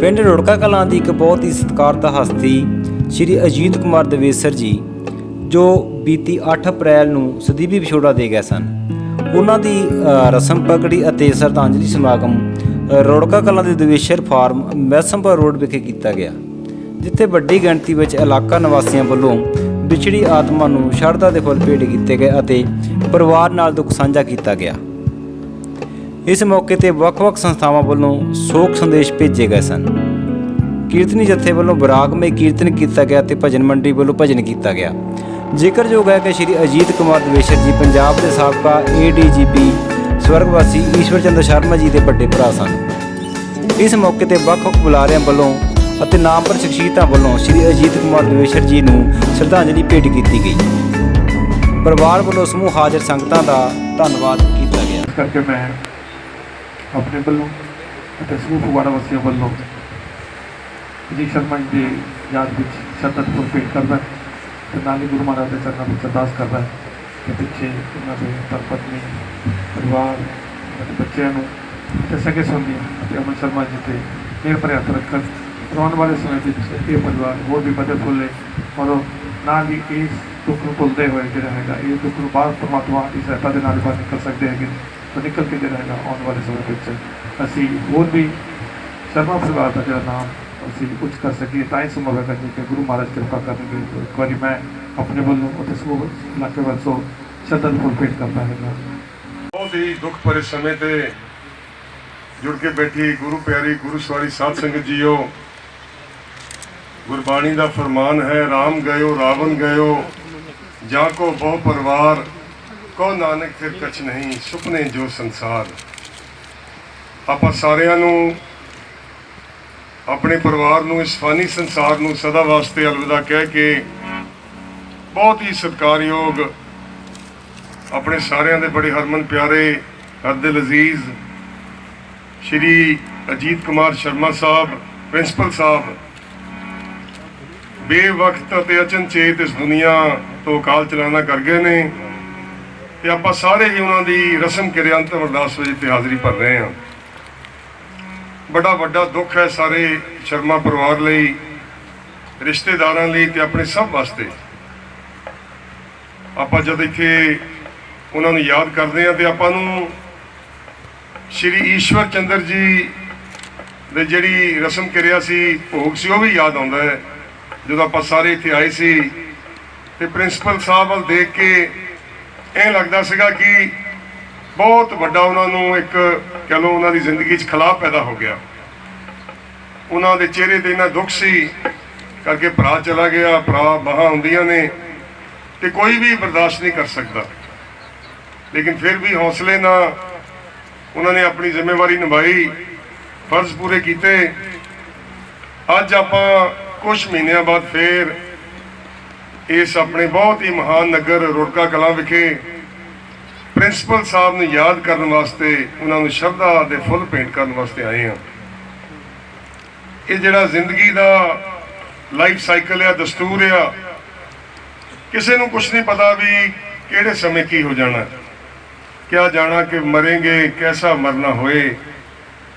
ਪਿੰਡ ਰੁੜਕਾ ਕਲਾਂ ਦੀ ਇੱਕ ਬਹੁਤ ਹੀ ਸਤਿਕਾਰਤ ਹਸਤੀ ਸ਼੍ਰੀ ਅਜੀਤ ਕੁਮਾਰ ਦਵੇਸਰ ਜੀ, ਜੋ ਬੀਤੀ 8 ਅਪ੍ਰੈਲ ਨੂੰ ਸਦੀਵੀ ਵਿਛੋੜਾ ਦੇ ਗਏ ਸਨ। ਉਹਨਾਂ ਦੀ ਰਸਮ ਪਗੜੀ ਅਤੇ ਸ਼ਰਧਾਂਜਲੀ ਸਮਾਗਮ ਰੁੜਕਾ ਕਲਾਂ ਦੇ ਦਵੇਸਰ ਫਾਰਮ ਮੈਸਮਪੁਰ ਰੋਡ ਵਿਖੇ ਕੀਤਾ ਗਿਆ, ਜਿੱਥੇ ਵੱਡੀ ਗਿਣਤੀ ਵਿੱਚ ਇਲਾਕਾ ਨਿਵਾਸੀਆਂ ਵੱਲੋਂ ਵਿਛੜੀ ਆਤਮਾ ਨੂੰ ਸ਼ਰਧਾ ਦੇ ਫੁੱਲ ਭੇਟ ਕੀਤੇ ਗਏ ਅਤੇ ਪਰਿਵਾਰ ਨਾਲ ਦੁੱਖ ਸਾਂਝਾ ਕੀਤਾ ਗਿਆ। ਇਸ ਮੌਕੇ ਤੇ ਵੱਖ-ਵੱਖ ਸੰਸਥਾਵਾਂ ਵੱਲੋਂ ਸੋਗ ਸੰਦੇਸ਼ ਭੇਜੇ ਗਏ ਸਨ। ਕੀਰਤਨੀ ਜਥੇ ਵੱਲੋਂ ਬਰਾਗਮਈ ਕੀਰਤਨ ਕੀਤਾ ਗਿਆ ਤੇ ਭਜਨ ਮੰਡਲੀ ਵੱਲੋਂ ਭਜਨ ਕੀਤਾ ਗਿਆ। ਜ਼ਿਕਰਯੋਗ ਹੈ ਕਿ ਸ਼੍ਰੀ ਅਜੀਤ ਕੁਮਾਰ ਦਵੇਸਰ ਜੀ ਪੰਜਾਬ ਦੇ ਸਾਬਕਾ ADGP ਸਵਰਗਵਾਸੀ ਈਸ਼ਵਰ ਚੰਦਰ ਸ਼ਰਮਾ ਜੀ ਦੇ ਵੱਡੇ ਭਰਾ ਸਨ। ਇਸ ਮੌਕੇ ਤੇ ਵੱਖ-ਵੱਖ ਬੁਲਾਰਿਆਂ ਵੱਲੋਂ ਅਤੇ ਨਾਮਵਰ ਸ਼ਖਸੀਅਤਾਂ ਵੱਲੋਂ ਸ਼੍ਰੀ ਅਜੀਤ ਕੁਮਾਰ ਦਵੇਸਰ ਜੀ ਨੂੰ ਸ਼ਰਧਾਂਜਲੀ ਭੇਟ ਕੀਤੀ ਗਈ। ਪਰਿਵਾਰ ਵੱਲੋਂ ਸਮੂਹ ਹਾਜ਼ਰ ਸੰਗਤਾਂ ਦਾ ਧੰਨਵਾਦ ਕੀਤਾ ਗਿਆ। ਕਰਕੇ ਮੈਂ ਆਪਣੇ ਵੱਲੋਂ ਅਤੇ ਸਮੂਹ ਫਗਵਾੜਾ ਵਾਸੀਆਂ ਵੱਲੋਂ ਅਜੀਤ ਸ਼ਰਮਾ ਜੀ ਦੀ ਯਾਦ ਵਿੱਚ ਸ਼ਰਧਾਂਜਲੀ ਭੇਟ ਕਰਦਾ ਅਤੇ ਨਾਲ ਹੀ ਗੁਰੂ ਮਹਾਰਾਜ ਦੇ ਚਰਨਾਂ ਵਿੱਚ ਅਰਦਾਸ ਕਰਦਾ ਕਿ ਪਿੱਛੇ ਉਹਨਾਂ ਦੇ ਧਰਮ ਪਤਨੀ, ਪਰਿਵਾਰ ਅਤੇ ਬੱਚਿਆਂ ਨੂੰ ਅਤੇ ਸਕੇ ਸੰਬੰਧੀਆਂ ਅਤੇ ਅਮਨ ਸ਼ਰਮਾ ਜੀ 'ਤੇ ਮਿਹਰ ਭਰੇ ਹੱਥ ਰੱਖਣ। ਆਉਣ ਵਾਲੇ ਸਮੇਂ ਵਿੱਚ ਇਹ ਪਰਿਵਾਰ ਹੋਰ ਵੀ ਵਧੇ ਫੁੱਲੇ ਔਰ ਨਾਲ ਹੀ ਇਸ ਦੁੱਖ ਨੂੰ ਭੁੱਲਦੇ ਹੋਏ ਜਿਹੜਾ ਹੈਗਾ ਇਹ ਦੁੱਖ ਨੂੰ ਬਾਹਰ ਪਰਮਾਤਮਾ ਦੀ ਸਹਾਇਤਾ ਦੇ ਨਾਲ ਬਾਹਰ ਨਿਕਲ ਸਕਦੇ ਹੈਗੇ। ਤਾਂ ਨਿਕਲ ਕੇ ਜਿਹੜਾ ਹੈਗਾ ਆਉਣ ਵਾਲੇ ਸਮੇਂ ਵਿੱਚ ਅਸੀਂ ਹੋਰ ਵੀ ਸ਼ਰਮਾ ਪਰਿਵਾਰ ਦਾ ਜਿਹੜਾ ਨਾਮ ਅਸੀਂ ਉੱਚ ਕਰ ਸਕੀਏ, ਤਾਂ ਹੀ ਸੰਭਵ ਹੈਗਾ ਜੀ ਕਿ ਗੁਰੂ ਮਹਾਰਾਜ ਕਿਰਪਾ ਕਰਨਗੇ। ਇੱਕ ਵਾਰੀ ਮੈਂ ਆਪਣੇ ਵੱਲੋਂ ਅਤੇ ਸਮੂਹ ਇਲਾਕੇ ਵੱਲੋਂ ਸ਼ਰਧਾਂਜਲੀ ਫੁੱਲ ਭੇਟ ਕਰਦਾ ਹੈਗਾ। ਬਹੁਤ ਹੀ ਦੁੱਖ ਭਰੇ ਸਮੇਂ ਤੇ ਜੁੜ ਕੇ ਬੈਠੀ ਗੁਰੂ ਪਿਆਰੀ ਗੁਰੂ ਸਵਾਰੀ ਸਾਧ ਸੰਗਤ ਜੀਓ, ਗੁਰਬਾਣੀ ਦਾ ਫਰਮਾਨ ਹੈ, ਰਾਮ ਗਇਓ ਰਾਵਣ ਗਇਓ ਜਾਂ ਕੋ ਬਹੁ ਪਰਿਵਾਰ, ਕੋ ਨਾਨਕ ਫਿਰ ਕਛ ਨਹੀਂ ਸੁਪਨੇ ਜੋ ਸੰਸਾਰ। ਆਪਾਂ ਸਾਰਿਆਂ ਨੂੰ ਆਪਣੇ ਪਰਿਵਾਰ ਨੂੰ ਇਸ ਫਾਨੀ ਸੰਸਾਰ ਨੂੰ ਸਦਾ ਵਾਸਤੇ ਅਲਵਿਦਾ ਕਹਿ ਕੇ ਬਹੁਤ ਹੀ ਸਤਿਕਾਰਯੋਗ ਆਪਣੇ ਸਾਰਿਆਂ ਦੇ ਬੜੇ ਹਰਮਨ ਪਿਆਰੇ ਹਰਦਿਲ ਅਜ਼ੀਜ਼ ਸ਼੍ਰੀ ਅਜੀਤ ਕੁਮਾਰ ਸ਼ਰਮਾ ਸਾਹਿਬ ਪ੍ਰਿੰਸੀਪਲ ਸਾਹਿਬ ਬੇਵਕਤ ਅਤੇ ਅਚਨਚੇਤ ਇਸ ਦੁਨੀਆ ਤੋਂ ਅਕਾਲ ਚਲਾਣਾ ਕਰ ਗਏ ਨੇ ਤੇ ਆਪਾਂ ਸਾਰੇ ਹੀ ਉਹਨਾਂ ਦੀ ਰਸਮ ਕਿਰਿਆ ਅੰਤਿਮ ਅਰਦਾਸ ਵਿੱਚ ਤੇ ਹਾਜ਼ਰੀ ਭਰ ਰਹੇ ਹਾਂ। ਬੜਾ ਵੱਡਾ ਦੁੱਖ ਹੈ ਸਾਰੇ ਸ਼ਰਮਾ ਪਰਿਵਾਰ ਲਈ, ਰਿਸ਼ਤੇਦਾਰਾਂ ਲਈ ਤੇ ਆਪਣੇ ਸਭ ਵਾਸਤੇ। ਆਪਾਂ ਜਦ ਇੱਥੇ ਉਹਨਾਂ ਨੂੰ ਯਾਦ ਕਰਦੇ ਹਾਂ ਤੇ ਆਪਾਂ ਨੂੰ ਸ਼੍ਰੀ ਈਸ਼ਵਰ ਚੰਦਰ ਜੀ ਦੇ ਜਿਹੜੀ ਰਸਮ ਕਿਰਿਆ ਸੀ, ਭੋਗ ਸੀ, ਉਹ ਵੀ ਯਾਦ ਆਉਂਦਾ ਹੈ। ਜਦੋਂ ਆਪਾਂ ਸਾਰੇ ਇੱਥੇ ਆਏ ਸੀ ਤੇ ਪ੍ਰਿੰਸੀਪਲ ਸਾਹਿਬ ਵੱਲ ਦੇਖ ਕੇ ਇਹ ਲੱਗਦਾ ਸੀਗਾ ਕਿ ਬਹੁਤ ਵੱਡਾ ਉਹਨਾਂ ਨੂੰ ਇੱਕ ਕਹਿ ਲਓ ਉਹਨਾਂ ਦੀ ਜ਼ਿੰਦਗੀ 'ਚ ਖਲਾਅ ਪੈਦਾ ਹੋ ਗਿਆ। ਉਹਨਾਂ ਦੇ ਚਿਹਰੇ ਤੇ ਇੰਨਾ ਦੁੱਖ ਸੀ ਕਰਕੇ ਭਰਾ ਚਲਾ ਗਿਆ, ਭਰਾ ਬਾਹਾਂ ਹੁੰਦੀਆਂ ਨੇ ਤੇ ਕੋਈ ਵੀ ਬਰਦਾਸ਼ਤ ਨਹੀਂ ਕਰ ਸਕਦਾ, ਲੇਕਿਨ ਫਿਰ ਵੀ ਹੌਸਲੇ ਨਾਲ ਉਹਨਾਂ ਨੇ ਆਪਣੀ ਜ਼ਿੰਮੇਵਾਰੀ ਨਿਭਾਈ, ਫਰਜ਼ ਪੂਰੇ ਕੀਤੇ। ਅੱਜ ਆਪਾਂ ਕੁਝ ਮਹੀਨਿਆਂ ਬਾਅਦ ਫੇਰ ਇਸ ਆਪਣੇ ਬਹੁਤ ਹੀ ਮਹਾਨ ਨਗਰ ਰੁੜਕਾ ਕਲਾਂ ਵਿਖੇ ਪ੍ਰਿੰਸੀਪਲ ਸਾਹਿਬ ਨੂੰ ਯਾਦ ਕਰਨ ਵਾਸਤੇ, ਉਹਨਾਂ ਨੂੰ ਸ਼ਰਧਾ ਦੇ ਫੁੱਲ ਭੇਟ ਕਰਨ ਵਾਸਤੇ ਆਏ ਹਾਂ। ਇਹ ਜਿਹੜਾ ਜ਼ਿੰਦਗੀ ਦਾ ਲਾਈਫ ਸਾਈਕਲ ਆ, ਦਸਤੂਰ ਆ, ਕਿਸੇ ਨੂੰ ਕੁਝ ਨਹੀਂ ਪਤਾ ਵੀ ਕਿਹੜੇ ਸਮੇਂ ਕੀ ਹੋ ਜਾਣਾ, ਕਿਆ ਜਾਣਾ ਕਿ ਮਰੇਂਗੇ, ਕੈਸਾ ਮਰਨਾ ਹੋਏ।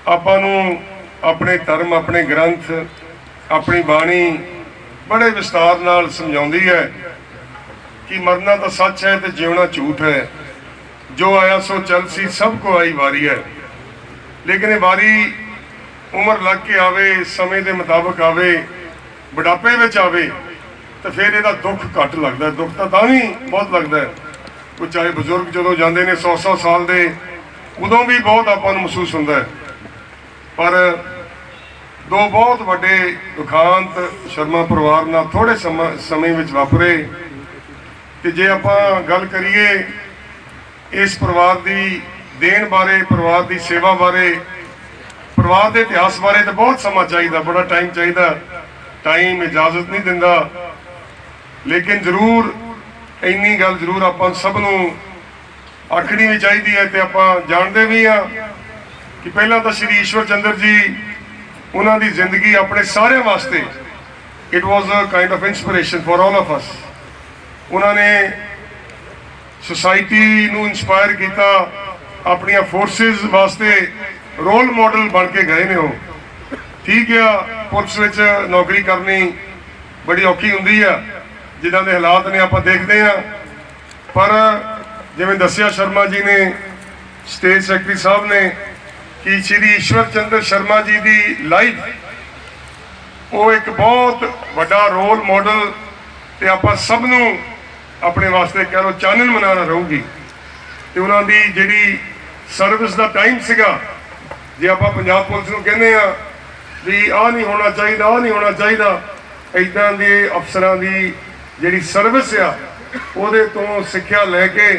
ਆਪਾਂ ਨੂੰ ਆਪਣੇ ਧਰਮ, ਆਪਣੇ ਗ੍ਰੰਥ, ਆਪਣੀ ਬਾਣੀ ਬੜੇ ਵਿਸਤਾਰ ਨਾਲ ਸਮਝਾਉਂਦੀ ਹੈ ਕਿ ਮਰਨਾ ਤਾਂ ਸੱਚ ਹੈ ਤੇ ਜਿਉਣਾ ਝੂਠ ਹੈ। ਜੋ ਆਇਆ ਸੋ ਚੱਲ ਸੀ, ਸਭ ਕੋ ਆਈ ਵਾਰੀ ਹੈ। ਲੇਕਿਨ ਇਹ ਵਾਰੀ ਉਮਰ ਲੱਗ ਕੇ ਆਵੇ, ਸਮੇਂ ਦੇ ਮੁਤਾਬਕ ਆਵੇ, ਬੁਢਾਪੇ ਵਿੱਚ ਆਵੇ ਤਾਂ ਫਿਰ ਇਹਦਾ ਦੁੱਖ ਘੱਟ ਲੱਗਦਾ। ਦੁੱਖ ਤਾਂ ਵੀ ਬਹੁਤ ਲੱਗਦਾ। ਕੋਈ ਚਾਹੇ ਬਜ਼ੁਰਗ ਜਦੋਂ ਜਾਂਦੇ ਨੇ 100-100 ਸਾਲ ਦੇ, ਉਦੋਂ ਵੀ ਬਹੁਤ ਆਪਾਂ ਨੂੰ ਮਹਿਸੂਸ ਹੁੰਦਾ ਹੈ। ਪਰ ਦੋ ਬਹੁਤ ਵੱਡੇ ਦੁਖਾਂਤ ਸ਼ਰਮਾ ਪਰਿਵਾਰ ਨਾਲ ਥੋੜੇ ਸਮੇਂ ਵਿੱਚ ਵਾਪਰੇ। ਤੇ ਜੇ ਆਪਾਂ ਗੱਲ ਕਰੀਏ ਇਸ ਪਰਿਵਾਰ ਦੀ ਦੇਣ ਬਾਰੇ, ਪਰਿਵਾਰ ਦੀ ਸੇਵਾ ਬਾਰੇ, ਪਰਿਵਾਰ ਦੇ ਇਤਿਹਾਸ ਬਾਰੇ ਤਾਂ ਬਹੁਤ ਸਮਾਂ ਚਾਹੀਦਾ, ਬੜਾ ਟਾਈਮ ਚਾਹੀਦਾ। ਟਾਈਮ ਇਜਾਜ਼ਤ ਨਹੀਂ ਦਿੰਦਾ, ਲੇਕਿਨ ਜ਼ਰੂਰ ਇੰਨੀ ਗੱਲ ਜ਼ਰੂਰ ਆਪਾਂ ਸਭ ਨੂੰ ਆਖਣੀ ਵੀ ਚਾਹੀਦੀ ਹੈ। ਤੇ ਆਪਾਂ ਜਾਣਦੇ ਵੀ ਹਾਂ ਕਿ ਪਹਿਲਾਂ ਤਾਂ ਸ਼੍ਰੀ ਈਸ਼ਵਰ ਚੰਦਰ ਜੀ, ਉਹਨਾਂ ਦੀ ਜ਼ਿੰਦਗੀ ਆਪਣੇ ਸਾਰਿਆਂ ਵਾਸਤੇ it was a kind of inspiration for all of us. ਉਹਨਾਂ ਨੇ ਸੁਸਾਇਟੀ ਨੂੰ ਇਨਸਪਾਇਰ ਕੀਤਾ, ਆਪਣੀਆਂ ਫੋਰਸਿਸ ਵਾਸਤੇ ਰੋਲ ਮਾਡਲ ਬਣ ਕੇ ਗਏ ਨੇ ਉਹ। ਠੀਕ ਆ, ਪੁਲਿਸ ਵਿੱਚ ਨੌਕਰੀ ਕਰਨੀ ਬੜੀ ਔਖੀ ਹੁੰਦੀ ਆ, ਜਿੱਦਾਂ ਦੇ ਹਾਲਾਤ ਨੇ ਆਪਾਂ ਦੇਖਦੇ ਆ। ਪਰ ਜਿਵੇਂ ਦੱਸਿਆ ਸ਼ਰਮਾ ਜੀ ਨੇ, ਸਟੇਟ ਸੈਕਟਰੀ ਸਾਹਿਬ ਨੇ, ਕਿ ਸ਼੍ਰੀ ਈਸ਼ਵਰ ਚੰਦਰ ਸ਼ਰਮਾ ਜੀ ਦੀ ਲਾਈਫ ਉਹ ਇੱਕ ਬਹੁਤ ਵੱਡਾ ਰੋਲ ਮਾਡਲ ਤੇ ਆਪਾਂ ਸਭ ਨੂੰ ਆਪਣੇ ਵਾਸਤੇ ਕਹਿ ਲਓ ਚਾਨਣ ਬਣਾਉਣਾ ਰਹੂਗੀ। ਤੇ ਉਹਨਾਂ ਦੀ ਜਿਹੜੀ ਸਰਵਿਸ ਦਾ ਟਾਈਮ ਸੀਗਾ, ਜੇ ਆਪਾਂ ਪੰਜਾਬ ਪੁਲਿਸ ਨੂੰ ਕਹਿੰਦੇ ਆ ਵੀ ਆਹ ਨਹੀਂ ਹੋਣਾ ਚਾਹੀਦਾ, ਆਹ ਨਹੀਂ ਹੋਣਾ ਚਾਹੀਦਾ, ਇੱਦਾਂ ਦੇ ਅਫਸਰਾਂ ਦੀ ਜਿਹੜੀ ਸਰਵਿਸ ਆ ਉਹਦੇ ਤੋਂ ਸਿੱਖਿਆ ਲੈ ਕੇ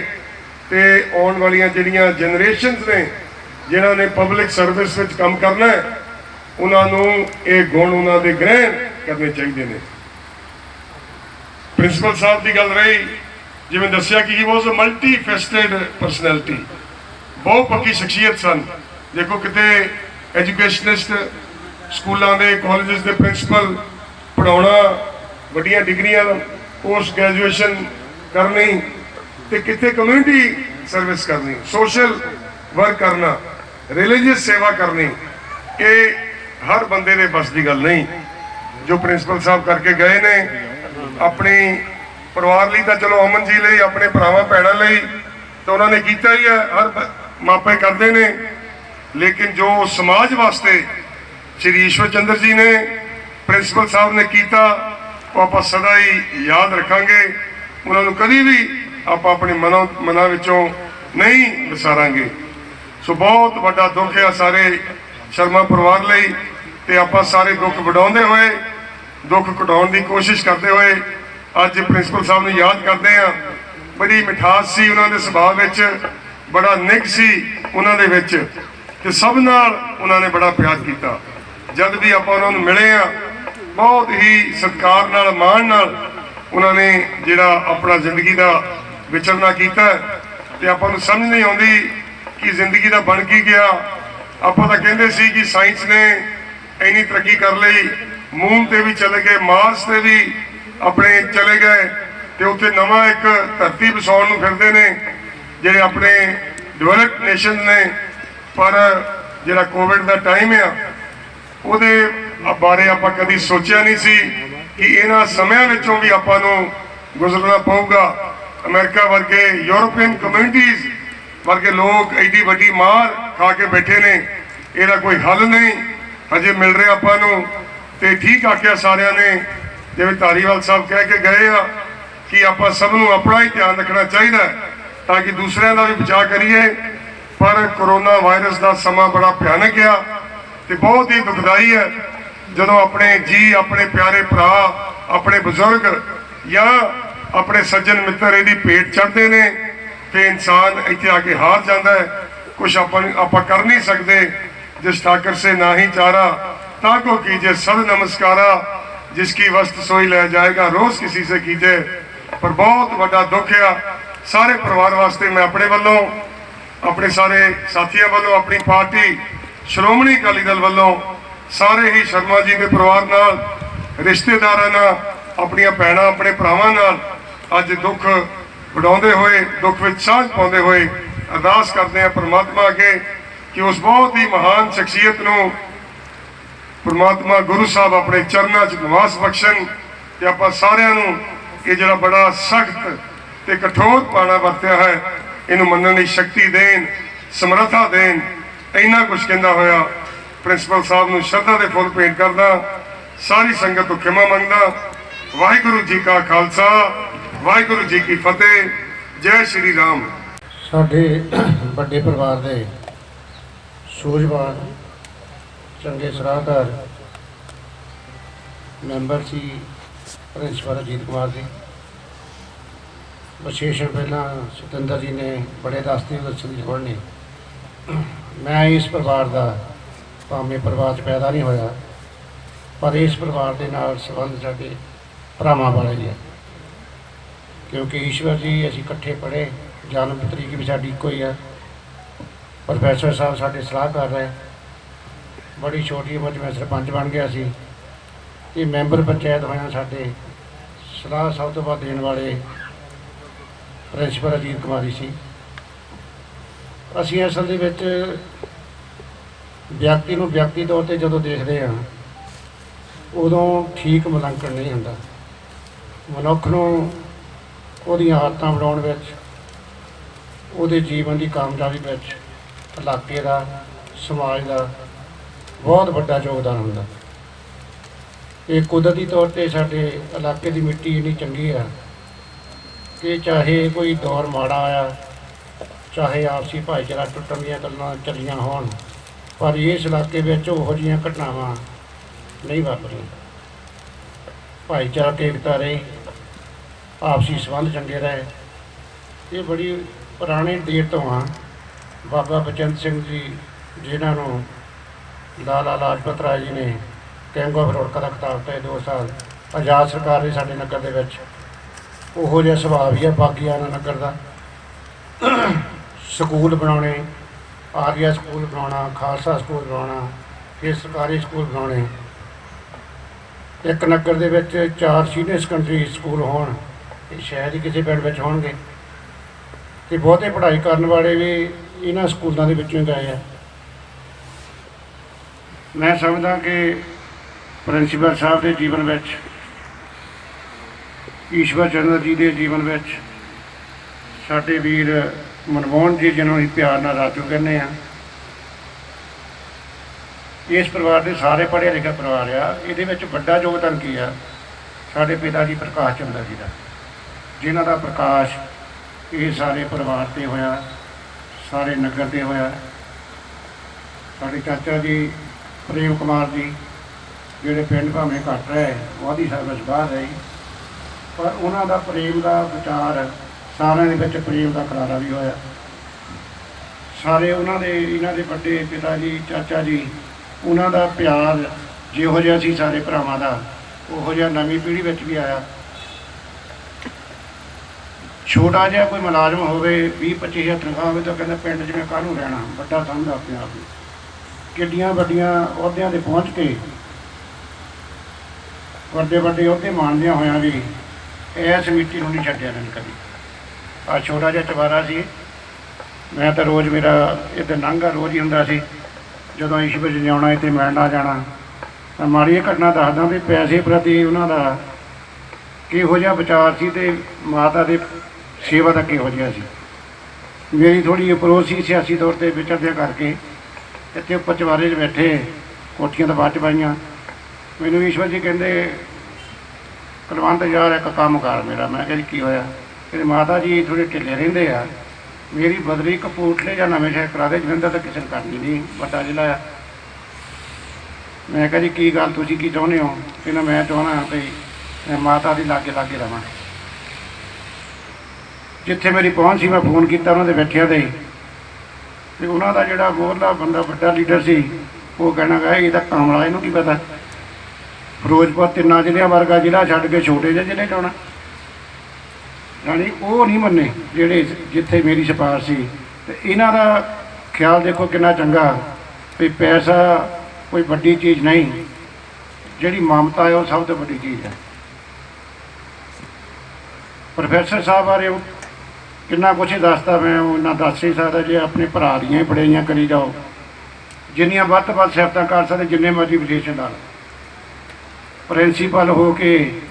ਤੇ ਆਉਣ ਵਾਲੀਆਂ ਜਿਹੜੀਆਂ ਜਨਰੇਸ਼ਨਸ ਨੇ ਜਿਨ੍ਹਾਂ ਨੇ ਪਬਲਿਕ ਸਰਵਿਸ ਵਿੱਚ ਕੰਮ ਕਰਨਾ ਹੈ, ਉਹਨਾਂ ਨੂੰ ਇਹ ਗੁਣ ਉਹਨਾਂ ਦੇ ਗ੍ਰਹਿਣ ਕਰਨੇ ਚਾਹੀਦੇ ਨੇ। ਪ੍ਰਿੰਸੀਪਲ ਸਾਹਿਬ ਦੀ ਗੱਲ ਰਹੀ, ਜਿਵੇਂ ਦੱਸਿਆ ਕਿ ਹੀ ਵਾਸ ਅ ਮਲਟੀ ਫੈਸਟਡ ਪਰਸਨੈਲਿਟੀ, ਬਹੁਤ ਪੱਕੀ ਸ਼ਖਸੀਅਤ ਸਨ। ਦੇਖੋ ਕਿਤੇ ਐਜੂਕੇਸ਼ਨਿਸਟ, ਸਕੂਲਾਂ ਦੇ ਕਾਲਜਸ ਦੇ ਪ੍ਰਿੰਸੀਪਲ, ਪੜ੍ਹਾਉਣਾ, ਵੱਡੀਆਂ ਡਿਗਰੀਆਂ, ਪੋਸਟ ਗ੍ਰੈਜੂਏਸ਼ਨ ਕਰਨੀ, ਤੇ ਕਿਤੇ ਕਮਿਊਨਿਟੀ ਸਰਵਿਸ ਕਰਨੀ, ਸੋਸ਼ਲ ਵਰਕ ਕਰਨਾ, ਰਿਲੀਜੀਅਸ ਸੇਵਾ ਕਰਨੀ, ਇਹ ਹਰ ਬੰਦੇ ਦੇ ਬਸ ਦੀ ਗੱਲ ਨਹੀਂ। ਜੋ ਪ੍ਰਿੰਸੀਪਲ ਸਾਹਿਬ ਕਰਕੇ ਗਏ ਨੇ, ਆਪਣੀ ਪਰਿਵਾਰ ਲਈ ਤਾਂ ਚਲੋ ਅਮਨ ਜੀ ਲਈ, ਆਪਣੇ ਭਰਾਵਾਂ ਭੈਣਾਂ ਲਈ ਤਾਂ ਉਹਨਾਂ ਨੇ ਕੀਤਾ ਹੀ ਹੈ, ਹਰ ਮਾਪੇ ਕਰਦੇ ਨੇ, ਲੇਕਿਨ ਜੋ ਸਮਾਜ ਵਾਸਤੇ ਸ਼੍ਰੀ ਈਸ਼ਵਰ ਚੰਦਰ ਜੀ ਨੇ, ਪ੍ਰਿੰਸੀਪਲ ਸਾਹਿਬ ਨੇ ਕੀਤਾ, ਉਹ ਆਪਾਂ ਸਦਾ ਹੀ ਯਾਦ ਰੱਖਾਂਗੇ। ਉਹਨਾਂ ਨੂੰ ਕਦੀ ਵੀ ਆਪਾਂ ਆਪਣੇ ਮਨਾਂ ਵਿੱਚੋਂ ਨਹੀਂ ਵਿਸਾਰਾਂਗੇ। ਸੋ ਬਹੁਤ ਵੱਡਾ ਦੁੱਖ ਹੈ ਸਾਰੇ ਸ਼ਰਮਾ ਪਰਿਵਾਰ ਲਈ, ਤੇ ਆਪਾਂ ਸਾਰੇ ਦੁੱਖ ਵਡਾਉਂਦੇ ਹੋਏ, ਦੁੱਖ ਘਟਾਉਣ ਦੀ ਕੋਸ਼ਿਸ਼ ਕਰਦੇ ਹੋਏ ਅੱਜ ਪ੍ਰਿੰਸੀਪਲ ਸਾਹਿਬ ਨੂੰ ਯਾਦ ਕਰਦੇ ਆ। ਬੜੀ ਮਿਠਾਸ ਸੀ ਉਹਨਾਂ ਦੇ ਸੁਭਾਅ ਵਿੱਚ, ਬੜਾ ਨਿੱਘ ਸੀ ਉਹਨਾਂ ਦੇ ਵਿੱਚ, ਤੇ ਸਭ ਨਾਲ ਉਹਨਾਂ ਨੇ ਬੜਾ ਪਿਆਰ ਕੀਤਾ। ਜਦ ਵੀ ਆਪਾਂ ਉਹਨਾਂ ਨੂੰ ਮਿਲੇ ਆ, ਬਹੁਤ ਹੀ ਸਤਿਕਾਰ ਨਾਲ, ਮਾਣ ਨਾਲ ਉਹਨਾਂ ਨੇ ਜਿਹੜਾ ਆਪਣਾ ਜ਼ਿੰਦਗੀ ਦਾ ਵਿਚਰਨਾ ਕੀਤਾ, ਤੇ ਆਪਾਂ ਨੂੰ ਸਮਝ ਨਹੀਂ ਆਉਂਦੀ ਕਿ ਜ਼ਿੰਦਗੀ ਦਾ ਬਣ ਕੀ ਗਿਆ। ਆਪਾਂ ਤਾਂ ਕਹਿੰਦੇ ਸੀ ਕਿ ਸਾਇੰਸ ਨੇ ਇੰਨੀ ਤਰੱਕੀ ਕਰ ਲਈ, ਮੂਨ ਤੇ ਵੀ ਚਲੇ ਗਏ, ਮਾਰਸ ਤੇ ਵੀ ਆਪਣੇ ਚਲੇ ਗਏ, ਤੇ ਉੱਥੇ ਨਵਾਂ ਇੱਕ ਧਰਤੀ ਵਸਾਉਣ ਨੂੰ ਫਿਰਦੇ ਨੇ ਜਿਹੜੇ ਆਪਣੇ ਡਿਵੈਲਪਡ ਨੇਸ਼ਨ ਨੇ। ਪਰ ਜਿਹੜਾ ਕੋਵਿਡ ਦਾ ਟਾਈਮ ਆ, ਉਹਦੇ ਬਾਰੇ ਆਪਾਂ ਕਦੀ ਸੋਚਿਆ ਨਹੀਂ ਸੀ ਕਿ ਇਹਨਾਂ ਸਮਿਆਂ ਵਿੱਚੋਂ ਵੀ ਆਪਾਂ ਨੂੰ ਗੁਜ਼ਰਨਾ ਪਊਗਾ। ਅਮਰੀਕਾ ਵਰਗੇ, ਯੂਰੋਪੀਅਨ ਕਮਿਊਨਿਟੀਜ਼ ਵਰਗੇ ਲੋਕ ਐਡੀ ਵੱਡੀ ਮਾਰ ਖਾ ਕੇ ਬੈਠੇ ਨੇ, ਇਹਦਾ ਕੋਈ ਹੱਲ ਨਹੀਂ ਹਜੇ ਮਿਲ ਰਿਹਾ ਆਪਾਂ ਨੂੰ। ਤੇ ਠੀਕ ਆਖਿਆ ਸਾਰਿਆਂ ਨੇ, ਜਿਵੇਂ ਧਾਰੀਵਾਲ ਸਾਹਿਬ ਕਹਿ ਕੇ ਗਏ ਆ ਕਿ ਆਪਾਂ ਸਭ ਨੂੰ ਆਪਣਾ ਹੀ ਧਿਆਨ ਰੱਖਣਾ ਚਾਹੀਦਾ ਤਾਂ ਕਿ ਦੂਸਰਿਆਂ ਦਾ ਵੀ ਬਚਾਅ ਕਰੀਏ। ਪਰ ਕਰੋਨਾ ਵਾਇਰਸ ਦਾ ਸਮਾਂ ਬੜਾ ਭਿਆਨਕ ਆ ਤੇ ਬਹੁਤ ਹੀ ਦੁਖਦਾਈ ਹੈ ਜਦੋਂ ਆਪਣੇ ਜੀ, ਆਪਣੇ ਪਿਆਰੇ ਭਰਾ, ਆਪਣੇ ਬਜ਼ੁਰਗ ਜਾਂ ਆਪਣੇ ਸੱਜਣ ਮਿੱਤਰ ਇਹਦੀ ਭੇਟ ਚੜ੍ਹਦੇ ਨੇ ਤੇ ਇਨਸਾਨ ਇੱਥੇ ਆ ਕੇ ਹਾਰ ਜਾਂਦਾ ਹੈ। ਕੁਛ ਆਪਾਂ ਕਰ ਨਹੀਂ ਸਕਦੇ। ਜਿਸ ਠਾਕਰ ਸੇ ਨਾ ਹੀ ਚਾਰਾ ताको कीजिए सब नमस्कारा, जिसकी वस्त सोई ले जाएगा रोज किसी से कीजिए। पर बहुत बड़ा दुख है सारे परिवार वास्ते। मैं अपने वालों, अपने सारे साथियों वालों, अपनी पार्टी श्रोमणी अकाली दल वालों सारे ही शर्मा जी के परिवार नाल, रिश्तेदारां नाल, अपनी भैणां अपने भरावां नाल अज दुख वडाउंदे होए, दुख विच सांझ पाउंदे होए अरदास करते हैं परमात्मा अगे कि उस बहुत ही महान शख्सियत नूं परमात्मा गुरु साहब अपने चरणों च निवास बख्शन ते आपां सारिआं नूं ये जिहड़ा बड़ा सख्त ते कठोर पाना वरतिया है इहनूं मनण दी शक्ति देन, समर्था देन। इन्ना कुछ कहंदा होया प्रिंसीपल साहब नूं श्रद्धा दे फुल भेंट करदा, सारी संगत तो खिमा मंगदा। वाहिगुरू जी का खालसा, वाहिगुरू जी की फतेह। जय श्री राम। साडे बड़े परिवार दे सूझवान चंगे सलाहकार मैंबर सी प्रिंसीपल अजीत कुमार जी, विशेषण पहला सतिंदर जी ने बड़े रास्ते दर्शन की पढ़ने। मैं इस परिवार का भावें परिवार च पैदा नहीं होया, पर इस परिवार के नाल संबंध साडे भरावां वाले ही है, क्योंकि ईश्वर जी असीं इकट्ठे पढ़े, जन्म तरीक भी साडी इक्को ही है। प्रोफैसर साहब साडे सलाहकार रहे, बड़ी छोटी उम्र में सरपंच बन गया सी ते मैंबर पंचायत होया। साडे सलाह सब तो वध देण वाले प्रिंसीपल अजीत कुमार सी। असीं असल दे विच ਵਿਅਕਤੀ ਨੂੰ ਵਿਅਕਤੀ ਤੌਰ 'ਤੇ ਜਦੋਂ ਦੇਖਦੇ ਹਾਂ ਉਦੋਂ ਠੀਕ ਮੁਲਾਂਕਣ ਨਹੀਂ ਹੁੰਦਾ। ਮਨੁੱਖ ਨੂੰ ਉਹਦੀਆਂ ਆਦਤਾਂ ਬਣਾਉਣ ਵਿੱਚ, ਉਹਦੇ ਜੀਵਨ ਦੀ ਕਾਮਯਾਬੀ ਵਿੱਚ ਇਲਾਕੇ ਦਾ, ਸਮਾਜ ਦਾ ਬਹੁਤ ਵੱਡਾ ਯੋਗਦਾਨ ਹੁੰਦਾ। ਇਹ ਕੁਦਰਤੀ ਤੌਰ 'ਤੇ ਸਾਡੇ ਇਲਾਕੇ ਦੀ ਮਿੱਟੀ ਇੰਨੀ ਚੰਗੀ ਆ ਕਿ ਚਾਹੇ ਕੋਈ ਦੌਰ ਮਾੜਾ ਆਇਆ, ਚਾਹੇ ਆਪਸੀ ਭਾਈਚਾਰਾ ਟੁੱਟਣ ਦੀਆਂ ਗੱਲਾਂ ਚੱਲੀਆਂ ਹੋਣ, ਪਰ ਇਸ ਇਲਾਕੇ ਵਿੱਚ ਉਹੋ ਜਿਹੀਆਂ ਘਟਨਾਵਾਂ ਨਹੀਂ ਵਾਪਰੀਆਂ। ਭਾਈਚਾਰਕ ਏਕਤਾ ਰਹੀ, ਆਪਸੀ ਸੰਬੰਧ ਚੰਗੇ ਰਹੇ। ਇਹ ਬੜੀ ਪੁਰਾਣੇ ਦੇਰ ਤੋਂ ਆ। ਬਾਬਾ ਬਚਨ ਸਿੰਘ ਜੀ, ਜਿਨ੍ਹਾਂ ਨੂੰ ਲਾਲਾ ਲਾਜਪਤ ਰਾਏ ਜੀ ਨੇ ਕਿੰਗ ਆਫ ਰੋੜਕਾ ਦਾ ਖਿਤਾਬ ਦਿੱਤਾ 2 ਸਾਲ, ਆਜ਼ਾਦ ਸਰਕਾਰ ਨੇ ਸਾਡੇ ਨਗਰ ਦੇ ਵਿੱਚ ਉਹੋ ਜਿਹਾ ਸੁਭਾਅ ਵੀ ਹੈ ਬਾਗੀਆਣਾ ਨਗਰ ਦਾ। ਸਕੂਲ ਬਣਾਉਣੇ, ਆਰੀਆ ਸਕੂਲ ਬਣਾਉਣਾ, ਖਾਲਸਾ ਸਕੂਲ ਬਣਾਉਣਾ, ਫਿਰ ਸਰਕਾਰੀ ਸਕੂਲ ਬਣਾਉਣੇ। ਇੱਕ ਨਗਰ ਦੇ ਵਿੱਚ 4 ਸੀਨੀਅਰ ਸੈਕੰਡਰੀ ਸਕੂਲ ਹੋਣ, ਇਹ ਸ਼ਾਇਦ ਹੀ ਕਿਸੇ ਪਿੰਡ ਵਿੱਚ ਹੋਣਗੇ। ਅਤੇ ਬਹੁਤੇ ਪੜ੍ਹਾਈ ਕਰਨ ਵਾਲੇ ਵੀ ਇਹਨਾਂ ਸਕੂਲਾਂ ਦੇ ਵਿੱਚੋਂ ਗਏ ਆ। ਮੈਂ ਸਮਝਦਾ ਕਿ ਪ੍ਰਿੰਸੀਪਲ ਸਾਹਿਬ ਦੇ ਜੀਵਨ ਵਿੱਚ, ਈਸ਼ਵਰ ਚੰਦਰ ਜੀ ਦੇ ਜੀਵਨ ਵਿੱਚ, ਸਾਡੇ ਵੀਰ ਮਨਮੋਹਨ ਜੀ ਜਿਹਨੂੰ ਅਸੀਂ ਪਿਆਰ ਨਾਲ ਰਾਜੂ ਕਹਿੰਦੇ ਹਾਂ, ਇਸ ਪਰਿਵਾਰ ਦੇ ਸਾਰੇ ਪੜ੍ਹੇ ਲਿਖੇ ਪਰਿਵਾਰ ਆ। ਇਹਦੇ ਵਿੱਚ ਵੱਡਾ ਯੋਗਦਾਨ ਕੀ ਆ? ਸਾਡੇ ਪਿਤਾ ਜੀ ਪ੍ਰਕਾਸ਼ ਚੰਦਰ ਜੀ ਦਾ, ਜਿਨ੍ਹਾਂ ਦਾ ਪ੍ਰਕਾਸ਼ ਇਹ ਸਾਰੇ ਪਰਿਵਾਰ 'ਤੇ ਹੋਇਆ, ਸਾਰੇ ਨਗਰ 'ਤੇ ਹੋਇਆ। ਸਾਡੇ ਚਾਚਾ ਜੀ ਪ੍ਰੇਮ ਕੁਮਾਰ ਜੀ, ਜਿਹੜੇ ਪਿੰਡ ਭਾਵੇਂ ਘੱਟ ਰਹੇ, ਉਹਦੀ ਸਰਵਿਸ ਬਾਹਰ ਰਹੀ, ਪਰ ਉਹਨਾਂ ਦਾ ਪ੍ਰੇਮ ਦਾ ਵਿਚਾਰ, ਸਾਰਿਆਂ ਦੇ ਵਿੱਚ ਪ੍ਰੇਮ ਦਾ ਖਲਾਰਾ ਵੀ ਹੋਇਆ। ਸਾਰੇ ਉਹਨਾਂ ਦੇ, ਇਹਨਾਂ ਦੇ ਵੱਡੇ ਪਿਤਾ ਜੀ, ਚਾਚਾ ਜੀ, ਉਹਨਾਂ ਦਾ ਪਿਆਰ ਜਿਹੋ ਜਿਹਾ ਸੀ ਸਾਰੇ ਭਰਾਵਾਂ ਦਾ, ਉਹੋ ਜਿਹਾ ਨਵੀਂ ਪੀੜ੍ਹੀ ਵਿੱਚ ਵੀ ਆਇਆ। ਛੋਟਾ ਜਿਹਾ ਕੋਈ ਮੁਲਾਜ਼ਮ ਹੋਵੇ, 20-25 ਹਜ਼ਾਰ ਤਨਖਾਹ ਹੋਵੇ, ਤਾਂ ਕਹਿੰਦਾ ਪਿੰਡ 'ਚ ਮੈਂ ਕਾਹਨੂੰ ਰਹਿਣਾ, ਵੱਡਾ ਸਮਝਦਾ ਆਪਣੇ ਆਪ ਨੂੰ। ਕਿੱਡੀਆਂ ਵੱਡੀਆਂ ਅਹੁਦਿਆਂ 'ਤੇ ਪਹੁੰਚ ਕੇ, ਵੱਡੇ ਵੱਡੇ ਅਹੁਦੇ ਮਾਣਦਿਆਂ ਹੋਇਆਂ ਵੀ ਇਸ ਮਿੱਟੀ ਨੂੰ ਨਹੀਂ ਛੱਡਿਆ ਮੈਨੂੰ ਕਦੀ। ਆਹ ਛੋਟਾ ਜਿਹਾ ਚੁਬਾਰਾ ਸੀ, ਮੈਂ ਤਾਂ ਰੋਜ਼, ਮੇਰਾ ਇੱਧਰ ਲੰਘਾ ਰੋਜ਼ ਹੀ ਹੁੰਦਾ ਸੀ। ਜਦੋਂ ਈਸ਼ਵਰ ਜੀ ਨੇ ਆਉਣਾ ਇੱਥੇ ਮਿਲਣ ਆ ਜਾਣਾ, ਤਾਂ ਮਾੜੀ ਇਹ ਘਟਨਾ ਦੱਸਦਾ ਵੀ ਪੈਸੇ ਪ੍ਰਤੀ ਉਹਨਾਂ ਦਾ ਕਿਹੋ ਜਿਹਾ ਵਿਚਾਰ ਸੀ ਅਤੇ ਮਾਤਾ ਦੇ ਸੇਵਾ ਦਾ ਕਿਹੋ ਜਿਹਾ ਸੀ। ਮੇਰੀ ਥੋੜ੍ਹੀ ਅਪਰੋਚ ਸੀ ਸਿਆਸੀ ਤੌਰ 'ਤੇ ਵਿਚਰਦਿਆਂ ਕਰਕੇ। ਇੱਥੇ ਉੱਪਰ ਚੁਬਾਰੇ 'ਚ ਬੈਠੇ, ਕੋਠੀਆਂ ਤਾਂ ਬਾਅਦ 'ਚ ਪਾਈਆਂ। ਮੈਨੂੰ ਈਸ਼ਵਰ ਜੀ ਕਹਿੰਦੇ, ਕੁਲਵੰਤ ਯਾਰ ਇੱਕ ਕੰਮ ਕਰ ਮੇਰਾ। ਮੈਂ ਕਿਹਾ ਜੀ ਕੀ ਹੋਇਆ? ਕਹਿੰਦੇ ਮਾਤਾ ਜੀ ਥੋੜ੍ਹੇ ਢਿੱਲੇ ਰਹਿੰਦੇ ਆ, ਮੇਰੀ ਬਦਲੀ ਕਪੂਰਥਲੇ ਜਾਂ ਨਵੇਂ ਸ਼ਹਿਰ ਕਰਾ ਦੇ, ਜਲੰਧਰ ਤਾਂ ਕਿਸੇ ਨੇ ਕਰਨੀ ਨਹੀਂ, ਵੱਡਾ ਜ਼ਿਲ੍ਹਾ ਆ। ਮੈਂ ਕਿਹਾ ਜੀ ਕੀ ਗੱਲ, ਤੁਸੀਂ ਕੀ ਚਾਹੁੰਦੇ ਹੋ? ਕਹਿੰਦਾ ਮੈਂ ਚਾਹੁੰਦਾ ਭਈ ਮੈਂ ਮਾਤਾ ਦੀ ਲਾਗੇ ਲਾਗੇ ਰਹਾਂ। ਜਿੱਥੇ ਮੇਰੀ ਪਹੁੰਚ ਸੀ ਮੈਂ ਫੋਨ ਕੀਤਾ ਉਹਨਾਂ ਦੇ ਬੈਠਿਆਂ ਦੇ, ਅਤੇ ਉਹਨਾਂ ਦਾ ਜਿਹੜਾ ਮੋਹਰਲਾ ਬੰਦਾ ਵੱਡਾ ਲੀਡਰ ਸੀ, ਉਹ ਕਹਿਣਾ ਗਾ ਇਹਦਾ ਕਾਮਲਾ, ਇਹਨੂੰ ਕੀ ਪਤਾ ਫਿਰੋਜ਼ਪੁਰ 3 ਜ਼ਿਲ੍ਹਿਆਂ ਵਰਗਾ ਜ਼ਿਲ੍ਹਾ ਛੱਡ ਕੇ ਛੋਟੇ ਜਿਹੇ ਜ਼ਿਲ੍ਹੇ 'ਚ ਆਉਣਾ। ਯਾਨੀ ਉਹ ਨਹੀਂ ਮੰਨੇ ਜਿਹੜੇ ਜਿੱਥੇ ਮੇਰੀ ਸਿਫਾਰਿਸ਼ ਸੀ। ਅਤੇ ਇਹਨਾਂ ਦਾ ਖਿਆਲ ਦੇਖੋ ਕਿੰਨਾ ਚੰਗਾ ਵੀ ਪੈਸਾ ਕੋਈ ਵੱਡੀ ਚੀਜ਼ ਨਹੀਂ, ਜਿਹੜੀ ਮਮਤਾ ਹੈ ਉਹ ਸਭ ਤੋਂ ਵੱਡੀ ਚੀਜ਼ ਹੈ। ਪ੍ਰੋਫੈਸਰ ਸਾਹਿਬ ਬਾਰੇ ਉਹ ਕਿੰਨਾ ਕੁਛ ਹੀ ਦੱਸਦਾ, ਮੈਂ ਉਹਨਾਂ ਦੱਸ ਨਹੀਂ ਸਕਦਾ। ਜੇ ਆਪਣੇ ਭਰਾ ਦੀਆਂ ਹੀ ਪੜ੍ਹਾਈਆਂ ਕਰੀ ਜਾਓ, ਜਿੰਨੀਆਂ ਵੱਧ ਤੋਂ ਵੱਧ ਸਿਫਤਾਂ ਕਰ ਸਕਦੇ, ਜਿੰਨੇ ਮਰਜ਼ੀ ਵਿਸ਼ੇਸ਼ਣ ਲਾ ਲਓ। ਪ੍ਰਿੰਸੀਪਲ ਹੋ ਕੇ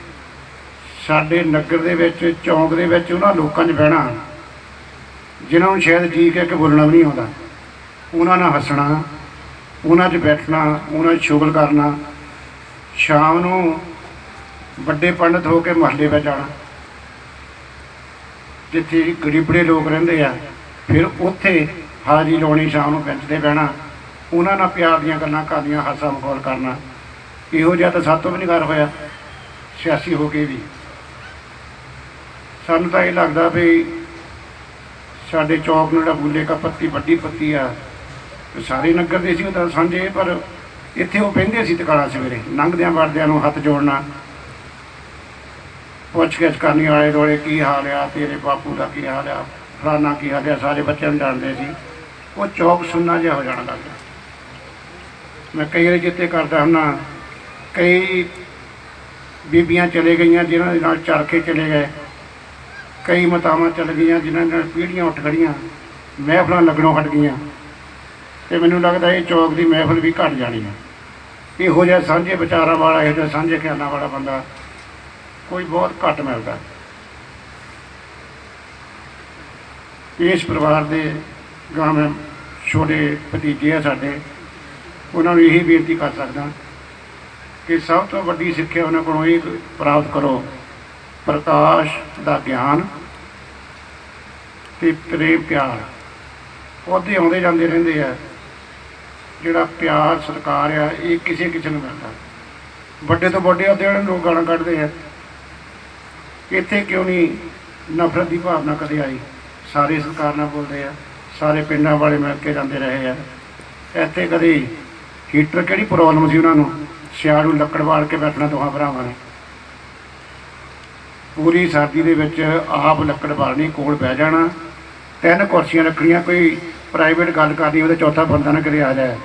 ਸਾਡੇ ਨਗਰ ਦੇ ਵਿੱਚ, ਚੌਂਕ ਦੇ ਵਿੱਚ ਉਹਨਾਂ ਲੋਕਾਂ 'ਚ ਬਹਿਣਾ ਜਿਨ੍ਹਾਂ ਨੂੰ ਸ਼ਾਇਦ ਜੀ ਕਹਿ ਕੇ ਬੋਲਣਾ ਵੀ ਨਹੀਂ ਆਉਂਦਾ, ਉਹਨਾਂ ਨਾਲ ਹੱਸਣਾ, ਉਹਨਾਂ 'ਚ ਬੈਠਣਾ, ਉਹਨਾਂ 'ਚ ਸ਼ੁਗਲ ਕਰਨਾ। ਸ਼ਾਮ ਨੂੰ ਵੱਡੇ ਪੰਡਤ ਹੋ ਕੇ ਮਹੱਲੇ ਵਿੱਚ ਆਉਣਾ, ਜਿੱਥੇ ਗਰੀਬੜੇ ਲੋਕ ਰਹਿੰਦੇ ਆ, ਫਿਰ ਉੱਥੇ ਹਾਜ਼ਰੀ ਲਾਉਣੀ, ਸ਼ਾਮ ਨੂੰ ਬੈਂਚ 'ਤੇ ਬਹਿਣਾ, ਉਹਨਾਂ ਨਾਲ ਪਿਆਰ ਦੀਆਂ ਗੱਲਾਂ ਕਰਦੀਆਂ, ਹਾਸਾ ਮਖੌਲ ਕਰਨਾ। ਇਹੋ ਜਿਹਾ ਤਾਂ ਸਾਡੇ ਤੋਂ ਵੀ ਨਹੀਂ ਕਰ ਹੋਇਆ ਸਿਆਸੀ ਹੋ ਕੇ ਵੀ। ਸਾਨੂੰ ਤਾਂ ਇਹ ਲੱਗਦਾ ਵੀ ਸਾਡੇ ਚੌਕ ਨੂੰ ਜਿਹੜਾ ਬੁੱਲੇ ਕਾ ਪੱਤੀ, ਵੱਡੀ ਪੱਤੀ ਆ, ਸਾਰੇ ਨਗਰ ਦੇ ਸੀ ਉਹ ਤਾਂ ਸਾਂਝੇ, ਪਰ ਇੱਥੇ ਉਹ ਬਹਿੰਦੇ ਸੀ ਟਿਕਾਣਾ ਸਵੇਰੇ, ਲੰਘਦਿਆਂ ਵੜਦਿਆਂ ਨੂੰ ਹੱਥ ਜੋੜਨਾ, ਪੁੱਛ ਗਿੱਛ ਕਰਨੀ, ਆਲੇ ਦੁਆਲੇ ਕੀ ਹਾਲ ਆ, ਤੇਰੇ ਬਾਪੂ ਦਾ ਕੀ ਹਾਲ ਆ, ਫਲਾਨਾ ਕੀ ਹਾਲ ਆ, ਸਾਰੇ ਬੱਚਿਆਂ ਨੂੰ ਜਾਣਦੇ ਸੀ। ਉਹ ਚੌਕ ਸੁੰਨਾ ਜਿਹਾ ਹੋ ਜਾਣਾ ਲੱਗਦਾ। ਮੈਂ ਕਈ ਵਾਰੀ ਜਿੱਤੇ ਕਰਦਾ ਹੁੰਦਾ, ਕਈ ਬੀਬੀਆਂ ਚਲੇ ਗਈਆਂ ਜਿਨ੍ਹਾਂ ਦੇ ਨਾਲ ਚਰਖੇ ਚਲੇ ਗਏ, ਕਈ ਮਾਤਾਵਾਂ ਚਲ ਗਈਆਂ ਜਿਨ੍ਹਾਂ ਨਾਲ ਪੀੜ੍ਹੀਆਂ ਉੱਠ ਖੜੀਆਂ, ਮਹਿਫਲਾਂ ਲੱਗਣੋਂ ਹਟ ਗਈਆਂ। ਤੇ ਮੈਨੂੰ ਲੱਗਦਾ ਇਹ ਚੌਕ ਦੀ ਮਹਿਫਲ ਵੀ ਘਟ ਜਾਣੀ ਹੈ। ਇਹੋ ਜਿਹਾ ਸਾਂਝੇ ਵਿਚਾਰਾਂ ਵਾਲਾ, ਇਹੋ ਜਿਹਾ ਸਾਂਝੇ ਖਿਆਲਾਂ ਵਾਲਾ ਬੰਦਾ ਕੋਈ ਬਹੁਤ ਘੱਟ ਮਿਲਦਾ। ਇਸ ਪਰਿਵਾਰ ਦੇ ਗਾਂ ਮੈਂ ਛੋਟੇ ਭਤੀਜੇ ਆ ਸਾਡੇ, ਉਹਨਾਂ ਨੂੰ ਇਹੀ ਬੇਨਤੀ ਕਰ ਸਕਦਾ ਕਿ ਸਭ ਤੋਂ ਵੱਡੀ ਸਿੱਖਿਆ ਉਹਨਾਂ ਕੋਲੋਂ ਇਹ ਪ੍ਰਾਪਤ ਕਰੋ, ਪ੍ਰਕਾਸ਼ ਦਾ ਗਿਆਨ ਤੇ ਪ੍ਰੇਮ ਪਿਆਰ। ਉਹਦੇ ਆਉਂਦੇ ਜਾਂਦੇ ਰਹਿੰਦੇ ਆ, ਜਿਹੜਾ ਪਿਆਰ ਸਤਿਕਾਰ ਆ ਇਹ ਕਿਸੇ ਨੂੰ ਮਿਲਦਾ। ਵੱਡੇ ਤੋਂ ਵੱਡੇ ਉਹਦੇ ਜਿਹੜੇ ਲੋਕ ਗਾਲਾਂ ਕੱਢਦੇ ਆ, ਇੱਥੇ ਕਿਉਂ ਨਹੀਂ ਨਫ਼ਰਤ ਦੀ ਭਾਵਨਾ ਕਦੇ ਆਈ? ਸਾਰੇ ਸਤਿਕਾਰ ਨਾਲ ਬੋਲਦੇ ਆ, ਸਾਰੇ ਪਿੰਡਾਂ ਵਾਲੇ ਮਿਲ ਕੇ ਜਾਂਦੇ ਰਹੇ ਆ। ਇੱਥੇ ਕਦੇ ਹੀਟਰ ਕਿਹੜੀ ਪ੍ਰੋਬਲਮ ਸੀ ਉਹਨਾਂ ਨੂੰ? ਸਿਆਲ ਨੂੰ ਲੱਕੜ ਬਾਲ ਕੇ ਬੈਠਣਾ ਦੋਹਾਂ ਭਰਾਵਾਂ ਨੇ, ਪੂਰੀ ਸਰਦੀ ਦੇ ਵਿੱਚ ਆਪ ਲੱਕੜ ਬਾਲਣੀ, ਕੋਲ ਬਹਿ ਜਾਣਾ, 3 ਕੁਰਸੀਆਂ ਰੱਖਣੀਆਂ, ਕੋਈ ਪ੍ਰਾਈਵੇਟ ਗੱਲ ਕਰਨੀ ਉਹਦੇ ਚੌਥਾ ਬੰਦਾ ਨਾ ਕਦੇ ਆ ਜਾਏ,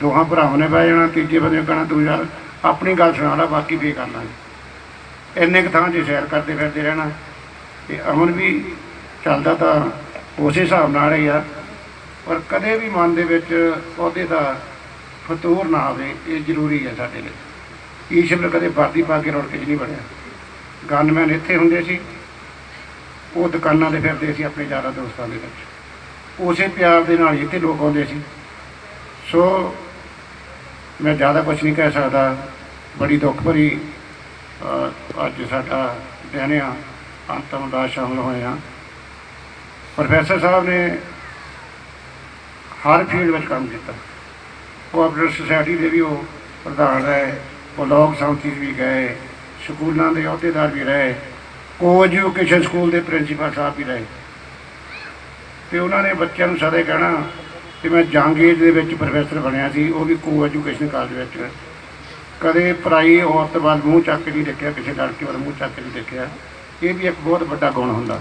ਦੋਹਾਂ ਭਰਾਵਾਂ ਨੇ ਬਹਿ ਜਾਣਾ, ਤੀਜੇ ਬੰਦੇ ਨੇ ਕਹਿਣਾ ਤੂੰ ਯਾਰ ਆਪਣੀ ਗੱਲ ਸੁਣਾ ਲਾ, ਬਾਕੀ ਫੇਰ ਕਰ ਲਾਂਗੇ। ਇੰਨੇ ਕੁ ਥਾਂ 'ਚ ਸੈਰ ਕਰਦੇ ਫਿਰਦੇ ਰਹਿਣਾ। ਤੇ ਅਮਨ ਵੀ ਚੱਲਦਾ ਤਾਂ ਉਸੇ ਹਿਸਾਬ ਨਾਲ ਹੀ ਆ, ਪਰ ਕਦੇ ਵੀ ਮਨ ਦੇ ਵਿੱਚ ਉਹਦੇ ਦਾ ਫਤੂਰ ਨਾ ਆਵੇ, ਇਹ ਜ਼ਰੂਰੀ ਹੈ ਸਾਡੇ ਲਈ। ਈਸ਼ਵਰ ਕਦੇ ਵਰਦੀ ਪਾ ਕੇ ਰੌਣਕ 'ਚ ਨਹੀਂ ਬਣਿਆ। ਗਨਮੈਨ ਇੱਥੇ ਹੁੰਦੇ ਸੀ, ਉਹ ਦੁਕਾਨਾਂ 'ਤੇ ਫਿਰਦੇ ਸੀ ਆਪਣੇ ਯਾਰਾਂ ਦੋਸਤਾਂ ਦੇ ਵਿੱਚ, ਉਸੇ ਪਿਆਰ ਦੇ ਨਾਲ ਇੱਥੇ ਲੋਕ ਆਉਂਦੇ ਸੀ। ਸੋ ਮੈਂ ਜ਼ਿਆਦਾ ਕੁਛ ਨਹੀਂ ਕਹਿ ਸਕਦਾ। ਬੜੀ ਦੁੱਖ ਭਰੀ ਅੱਜ ਸਾਡਾ ਦਿਨ ਆ, ਅੰਤਮ ਦਾ ਸ਼ਾਮਲ ਹੋਏ ਹਾਂ। ਪ੍ਰੋਫੈਸਰ ਸਾਹਿਬ ਨੇ ਹਰ ਫੀਲਡ ਵਿੱਚ ਕੰਮ ਕੀਤਾ। ਕੋਆਪਰੇਟਿਵ ਸੁਸਾਇਟੀ ਦੇ ਵੀ ਉਹ ਪ੍ਰਧਾਨ ਰਹੇ, ਉਹ ਲੋਕ ਸੰਮਤੀ ਵੀ ਗਏ, ਸਕੂਲਾਂ ਦੇ ਅਹੁਦੇਦਾਰ ਵੀ ਰਹੇ, ਕੋ ਐਜੂਕੇਸ਼ਨ ਸਕੂਲ ਦੇ ਪ੍ਰਿੰਸੀਪਲ ਸਾਹਿਬ ਵੀ ਰਹੇ। ਅਤੇ ਉਹਨਾਂ ਨੇ ਬੱਚਿਆਂ ਨੂੰ ਸਾਰੇ ਕਹਿਣਾ ਕਿ ਮੈਂ ਜੰਗ ਏਜ ਦੇ ਵਿੱਚ ਪ੍ਰੋਫੈਸਰ ਬਣਿਆ ਸੀ, ਉਹ ਵੀ ਕੋ ਐਜੂਕੇਸ਼ਨ ਕਾਲਜ ਵਿੱਚ। ਕਦੇ ਪਰਾਈ ਔਰਤ ਵੱਲ ਮੂੰਹ ਚੱਕ ਕੇ ਨਹੀਂ ਦੇਖਿਆ, ਕਿਸੇ ਲੜਕੀ ਵੱਲ ਮੂੰਹ ਚੱਕ ਕੇ ਨਹੀਂ ਦੇਖਿਆ। ਇਹ ਵੀ ਇੱਕ ਬਹੁਤ ਵੱਡਾ ਗੁਣ ਹੁੰਦਾ।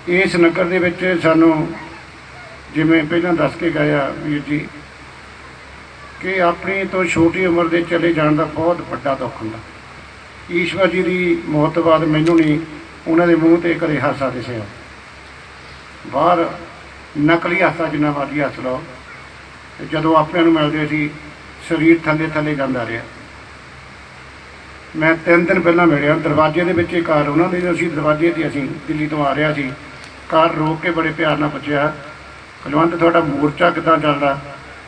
ਇਸ ਨਗਰ ਦੇ ਵਿੱਚ ਸਾਨੂੰ ਜਿਵੇਂ ਪਹਿਲਾਂ ਦੱਸ ਕੇ ਗਏ ਆ ਵੀਰ ਜੀ ਕਿ ਆਪਣੀ ਤੋਂ ਛੋਟੀ ਉਮਰ ਦੇ ਚਲੇ ਜਾਣ ਦਾ ਬਹੁਤ ਵੱਡਾ ਦੁੱਖ ਹੁੰਦਾ। ਈਸ਼ਵਰ ਜੀ ਦੀ ਮੌਤ ਤੋਂ ਬਾਅਦ ਮੈਨੂੰ ਨਹੀਂ ਉਹਨਾਂ ਦੇ ਮੂੰਹ 'ਤੇ ਕਦੇ ਹਾਸਾ ਦਿਸਿਆ। ਬਾਹਰ ਨਕਲੀ ਹਾਸਾ ਜਿੰਨਾ ਮਰਜ਼ੀ ਹੱਸ ਲਓ, ਜਦੋਂ ਆਪਣਿਆਂ ਨੂੰ ਮਿਲਦੇ ਸੀ ਸਰੀਰ ਥੱਲੇ ਜਾਂਦਾ ਰਿਹਾ। ਮੈਂ 3 ਦਿਨ ਪਹਿਲਾਂ ਮਿਲਿਆ, ਦਰਵਾਜ਼ੇ ਦੇ ਵਿੱਚ ਕਾਰ ਉਹਨਾਂ ਦੇ, ਅਸੀਂ ਦਰਵਾਜ਼ੇ 'ਤੇ ਅਸੀਂ ਦਿੱਲੀ ਤੋਂ ਆ ਰਿਹਾ ਸੀ, ਕਾਰ ਰੋਕ ਕੇ ਬੜੇ ਪਿਆਰ ਨਾਲ ਪੁੱਛਿਆ ਕੁਲਵੰਤ ਤੁਹਾਡਾ ਮੋਰਚਾ ਕਿੱਦਾਂ ਚੱਲਦਾ?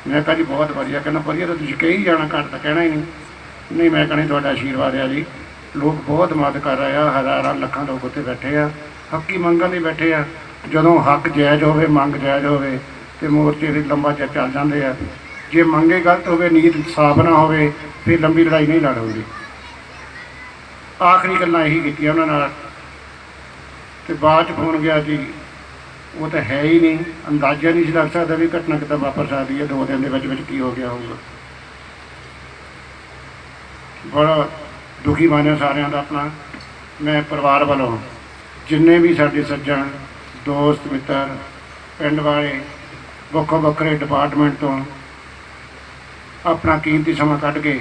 ਮੈਂ ਕਿਹਾ ਜੀ ਬਹੁਤ ਵਧੀਆ। ਕਹਿੰਦਾ ਵਧੀਆ ਤਾਂ ਤੁਸੀਂ ਕਹੀ ਜਾਣਾ, ਘੱਟ ਤਾਂ ਕਹਿਣਾ ਹੀ ਨਹੀਂ। ਮੈਂ ਕਹਿੰਦਾ ਤੁਹਾਡਾ ਆਸ਼ੀਰਵਾਦ ਆ ਜੀ, ਲੋਕ ਬਹੁਤ ਮਦਦ ਕਰ ਰਹੇ ਆ, ਹਜ਼ਾਰਾਂ ਲੱਖਾਂ ਲੋਕ ਉੱਥੇ ਬੈਠੇ ਆ, ਹੱਕੀ ਮੰਗਾਂ ਲਈ ਬੈਠੇ ਆ। ਜਦੋਂ ਹੱਕ ਜਾਇਜ਼ ਹੋਵੇ, ਮੰਗ ਜਾਇਜ਼ ਹੋਵੇ ਤੇ ਮੋਰਚੇ ਦੇ ਲੰਬਾ ਚਿਰ ਚੱਲ ਜਾਂਦੇ ਆ। ਜੇ ਮੰਗੇ ਗਲਤ ਹੋਵੇ, ਨੀਤ ਸਾਫ਼ ਨਾ ਹੋਵੇ, ਫਿਰ ਲੰਬੀ ਲੜਾਈ ਨਹੀਂ ਲੜ ਹੁੰਦੀ। ਆਖਰੀ ਗੱਲਾਂ ਇਹੀ ਕੀਤੀਆਂ ਉਹਨਾਂ ਨਾਲ। ਤੇ ਬਾਅਦ 'ਚ ਫੋਨ ਗਿਆ ਜੀ ਉਹ ਤਾਂ ਹੈ ਹੀ ਨਹੀਂ, ਅੰਦਾਜ਼ਾ ਨਹੀਂ ਸੀ ਲੱਗ ਸਕਦਾ ਵੀ ਘਟਨਾ ਕਿੱਦਾਂ ਵਾਪਰ ਸਕਦੀ ਹੈ, 2 ਦਿਨ ਦੇ ਵਿੱਚ ਕੀ ਹੋ ਗਿਆ ਹੋਊਗਾ। ਬੜਾ ਦੁਖੀ ਮਾਨਿਆ ਸਾਰਿਆਂ ਦਾ ਆਪਣਾ। ਮੈਂ ਪਰਿਵਾਰ ਵੱਲੋਂ ਜਿੰਨੇ ਵੀ ਸਾਡੇ ਸੱਜਣ ਦੋਸਤ ਮਿੱਤਰ ਪਿੰਡ ਵਾਲੇ ਵੱਖੋ ਵੱਖਰੇ ਡਿਪਾਰਟਮੈਂਟ ਤੋਂ ਆਪਣਾ ਕੀਮਤੀ ਸਮਾਂ ਕੱਢ ਕੇ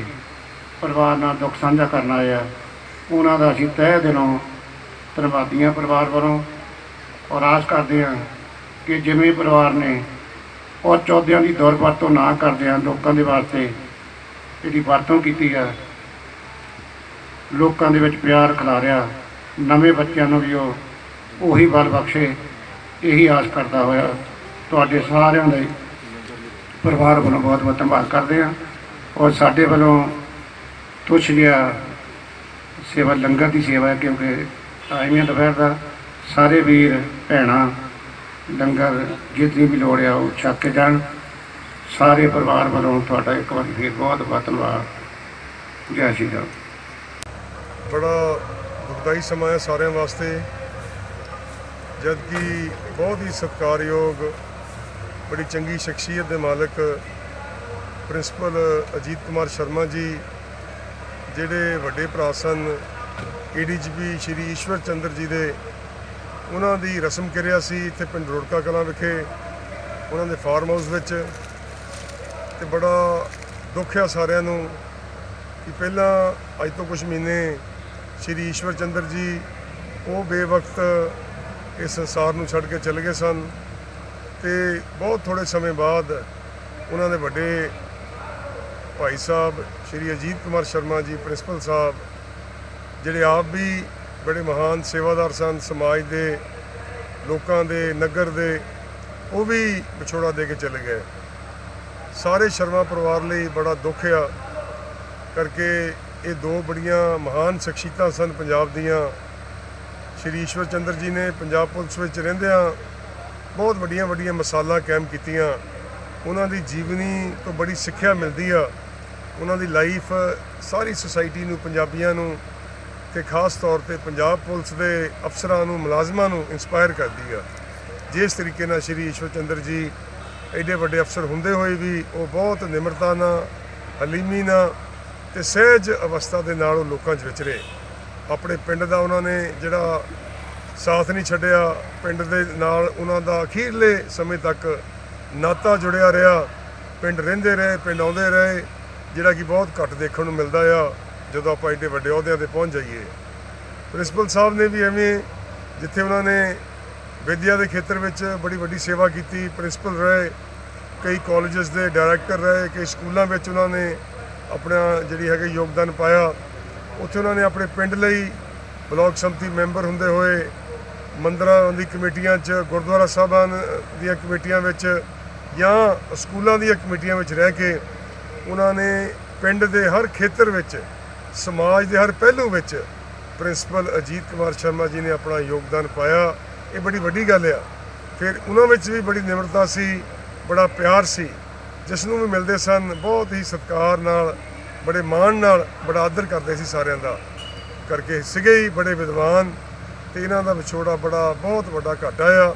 ਪਰਿਵਾਰ ਨਾਲ ਦੁੱਖ ਸਾਂਝਾ ਕਰਨ ਆਏ ਆ, ਉਹਨਾਂ ਦਾ ਅਸੀਂ ਤਹਿ ਦਿਲੋਂ ਧੰਨਵਾਦੀ ਹਾਂ ਪਰਿਵਾਰ ਵੱਲੋਂ। ਔਰ ਆਸ ਕਰਦੇ ਹਾਂ ਕਿ ਜਿਵੇਂ ਪਰਿਵਾਰ ਨੇ ਔਰ ਚੌਧਿਆਂ ਦੀ ਦੁਰਵਰਤੋਂ ਨਾ ਕਰਦਿਆਂ ਲੋਕਾਂ ਦੇ ਵਾਸਤੇ ਜਿਹੜੀ ਵਰਤੋਂ ਕੀਤੀ ਹੈ, ਲੋਕਾਂ ਦੇ ਵਿੱਚ ਪਿਆਰ ਖਿਲਾਰਿਆ, ਨਵੇਂ ਬੱਚਿਆਂ ਨੂੰ ਵੀ ਉਹ ਉਹੀ ਬਲ ਬਖਸ਼ੇ, ਇਹੀ ਆਸ ਕਰਦਾ ਹੋਇਆ ਤੁਹਾਡੇ ਸਾਰਿਆਂ ਦੇ ਪਰਿਵਾਰ ਵੱਲੋਂ ਬਹੁਤ ਬਹੁਤ ਧੰਨਵਾਦ ਕਰਦੇ ਹਾਂ। ਔਰ ਸਾਡੇ ਵੱਲੋਂ ਤੁਛ ਜਿਹਾ ਸੇਵਾ ਲੰਗਰ ਦੀ ਸੇਵਾ ਹੈ, ਕਿਉਂਕਿ ਟਾਈਮ ਹੈ ਦੁਪਹਿਰ ਦਾ। ਸਾਰੇ ਵੀਰ ਭੈਣਾਂ ਲੰਗਰ ਜਿਤਨੀ ਵੀ ਲੋੜ ਆ ਉਹ ਛਕ ਕੇ ਜਾਣ। ਸਾਰੇ ਪਰਿਵਾਰ ਵੱਲੋਂ ਤੁਹਾਡਾ ਇੱਕ ਵਾਰੀ ਫਿਰ ਬਹੁਤ ਬਹੁਤ ਧੰਨਵਾਦ। ਜੈ ਸ਼੍ਰੀ ਰਾਮ। ਬੜਾ ਦੁਖਦਾਈ ਸਮਾਂ ਹੈ ਸਾਰਿਆਂ ਵਾਸਤੇ, ਜਦ ਕਿ ਬਹੁਤ ਹੀ ਸਤਿਕਾਰਯੋਗ ਬੜੀ ਚੰਗੀ ਸ਼ਖਸੀਅਤ ਦੇ ਮਾਲਕ ਪ੍ਰਿੰਸੀਪਲ ਅਜੀਤ ਕੁਮਾਰ ਸ਼ਰਮਾ ਜੀ, ਜਿਹੜੇ ਵੱਡੇ ਭਰਾ ਸਨ ADGP ਸ਼੍ਰੀ ਈਸ਼ਵਰ ਚੰਦਰ ਜੀ ਦੇ, ਉਹਨਾਂ ਦੀ ਰਸਮ ਕਿਰਿਆ ਸੀ ਇੱਥੇ ਪਿੰਡ ਰੋੜਕਾ ਕਲਾਂ ਵਿਖੇ ਉਹਨਾਂ ਦੇ ਫਾਰਮ ਹਾਊਸ ਵਿੱਚ। ਤੇ ਬੜਾ ਦੁੱਖ ਆ ਸਾਰਿਆਂ ਨੂੰ ਕਿ ਪਹਿਲਾਂ ਅੱਜ ਤੋਂ ਕੁਝ ਮਹੀਨੇ ਸ਼੍ਰੀ ਈਸ਼ਵਰ ਚੰਦਰ ਜੀ ਉਹ ਬੇਵਕਤ ਇਸ ਸੰਸਾਰ ਨੂੰ ਛੱਡ ਕੇ ਚਲੇ ਗਏ ਸਨ। ਤੇ ਬਹੁਤ ਥੋੜੇ ਸਮੇਂ ਬਾਅਦ ਉਹਨਾਂ ਦੇ ਵੱਡੇ ਭਾਈ ਸਾਹਿਬ ਸ਼੍ਰੀ ਅਜੀਤ ਕੁਮਾਰ ਸ਼ਰਮਾ ਜੀ ਪ੍ਰਿੰਸੀਪਲ ਸਾਹਿਬ, ਜਿਹੜੇ ਆਪ ਵੀ ਬੜੇ ਮਹਾਨ ਸੇਵਾਦਾਰ ਸਨ ਸਮਾਜ ਦੇ, ਲੋਕਾਂ ਦੇ, ਨਗਰ ਦੇ, ਉਹ ਵੀ ਵਿਛੋੜਾ ਦੇ ਕੇ ਚਲੇ ਗਏ। ਸਾਰੇ ਸ਼ਰਮਾ ਪਰਿਵਾਰ ਲਈ ਬੜਾ ਦੁੱਖ ਆ, ਕਰਕੇ ਇਹ ਦੋ ਬੜੀਆਂ ਮਹਾਨ ਸ਼ਖਸੀਅਤਾਂ ਸਨ ਪੰਜਾਬ ਦੀਆਂ। ਸ਼੍ਰੀ ਈਸ਼ਵਰ ਚੰਦਰ ਜੀ ਨੇ ਪੰਜਾਬ ਪੁਲਿਸ ਵਿੱਚ ਰਹਿੰਦਿਆਂ ਬਹੁਤ ਵੱਡੀਆਂ ਵੱਡੀਆਂ ਮਿਸਾਲਾਂ ਕਾਇਮ ਕੀਤੀਆਂ। ਉਹਨਾਂ ਦੀ ਜੀਵਨੀ ਤੋਂ ਬੜੀ ਸਿੱਖਿਆ ਮਿਲਦੀ ਆ। ਉਹਨਾਂ ਦੀ ਲਾਈਫ ਸਾਰੀ ਸੁਸਾਇਟੀ ਨੂੰ, ਪੰਜਾਬੀਆਂ ਨੂੰ ਤੇ ਖਾਸ ਤੌਰ ਤੇ ਪੰਜਾਬ ਪੁਲਿਸ ਦੇ ਅਫਸਰਾਂ ਨੂੰ, ਮੁਲਾਜ਼ਮਾਂ ਨੂੰ ਇੰਸਪਾਇਰ ਕਰਦੀ ਆ। ਜਿਸ ਤਰੀਕੇ ਨਾਲ ਸ਼੍ਰੀ ਈਸ਼ਵਰ ਚੰਦਰ ਜੀ ਐਡੇ ਵੱਡੇ ਅਫਸਰ ਹੁੰਦੇ ਹੋਏ ਵੀ ਉਹ ਬਹੁਤ ਨਿਮਰਤਾ ਨਾਲ, ਹਲੀਮੀ ਨਾਲ ਤੇ ਸਹਿਜ ਅਵਸਥਾ ਦੇ ਨਾਲ ਉਹ ਲੋਕਾਂ 'ਚ ਵਿਚਰੇ। ਆਪਣੇ ਪਿੰਡ ਦਾ ਉਹਨਾਂ ਨੇ ਜਿਹੜਾ ਸਾਥ ਨਹੀਂ ਛੱਡਿਆ, ਪਿੰਡ ਦੇ ਨਾਲ ਉਹਨਾਂ ਦਾ ਅਖੀਰਲੇ ਸਮੇਂ ਤੱਕ ਨਾਤਾ ਜੁੜਿਆ ਰਿਹਾ। ਪਿੰਡ ਰਹਿੰਦੇ ਰਹੇ, ਪਿੰਡ ਆਉਂਦੇ ਰਹੇ, ਜਿਹੜਾ ਕਿ ਬਹੁਤ ਘੱਟ ਦੇਖਣ ਨੂੰ ਮਿਲਦਾ ਆ ਜਦੋਂ ਆਪਾਂ ਐਡੇ ਵੱਡੇ ਅਹੁਦਿਆਂ 'ਤੇ ਪਹੁੰਚ ਜਾਈਏ। ਪ੍ਰਿੰਸੀਪਲ ਸਾਹਿਬ ਨੇ ਵੀ ਐਵੇਂ, ਜਿੱਥੇ ਉਹਨਾਂ ਨੇ ਵਿਦਿਆ ਦੇ ਖੇਤਰ ਵਿੱਚ ਬੜੀ ਵੱਡੀ ਸੇਵਾ ਕੀਤੀ, ਪ੍ਰਿੰਸੀਪਲ ਰਹੇ, ਕਈ ਕਾਲਜਸ ਦੇ ਡਾਇਰੈਕਟਰ ਰਹੇ, ਕਈ ਸਕੂਲਾਂ ਵਿੱਚ ਉਹਨਾਂ ਨੇ ਆਪਣਾ ਜਿਹੜੀ ਹੈਗਾ ਯੋਗਦਾਨ ਪਾਇਆ। ਉੱਥੇ ਉਹਨਾਂ ਨੇ ਆਪਣੇ ਪਿੰਡ ਲਈ ਬਲਾਕ ਸੰਮਤੀ ਮੈਂਬਰ ਹੁੰਦੇ ਹੋਏ, ਮੰਦਰਾਂ ਦੀ ਕਮੇਟੀਆਂ 'ਚ, ਗੁਰਦੁਆਰਾ ਸਾਹਿਬਾਨ ਦੀਆਂ ਕਮੇਟੀਆਂ ਵਿੱਚ ਜਾਂ ਸਕੂਲਾਂ ਦੀਆਂ ਕਮੇਟੀਆਂ ਵਿੱਚ ਰਹਿ ਕੇ ਉਹਨਾਂ ਨੇ ਪਿੰਡ ਦੇ ਹਰ ਖੇਤਰ ਵਿੱਚ, ਸਮਾਜ ਦੇ ਹਰ ਪਹਿਲੂ ਵਿੱਚ ਪ੍ਰਿੰਸੀਪਲ ਅਜੀਤ ਕੁਮਾਰ ਸ਼ਰਮਾ ਜੀ ਨੇ ਆਪਣਾ ਯੋਗਦਾਨ ਪਾਇਆ। ਇਹ ਬੜੀ ਵੱਡੀ ਗੱਲ ਆ। ਫਿਰ ਉਹਨਾਂ ਵਿੱਚ ਵੀ ਬੜੀ ਨਿਮਰਤਾ ਸੀ, ਬੜਾ ਪਿਆਰ ਸੀ, ਜਿਸ ਨੂੰ ਵੀ ਮਿਲਦੇ ਸਨ ਬਹੁਤ ਹੀ ਸਤਿਕਾਰ ਨਾਲ, ਬੜੇ ਮਾਣ ਨਾਲ, ਬੜਾ ਆਦਰ ਕਰਦੇ ਸੀ ਸਾਰਿਆਂ ਦਾ। ਕਰਕੇ ਸੀਗੇ ਹੀ ਬੜੇ ਵਿਦਵਾਨ, ਤੇ ਇਹਨਾਂ ਦਾ ਵਿਛੋੜਾ ਬੜਾ ਬਹੁਤ ਵੱਡਾ ਘਾਟਾ ਆ,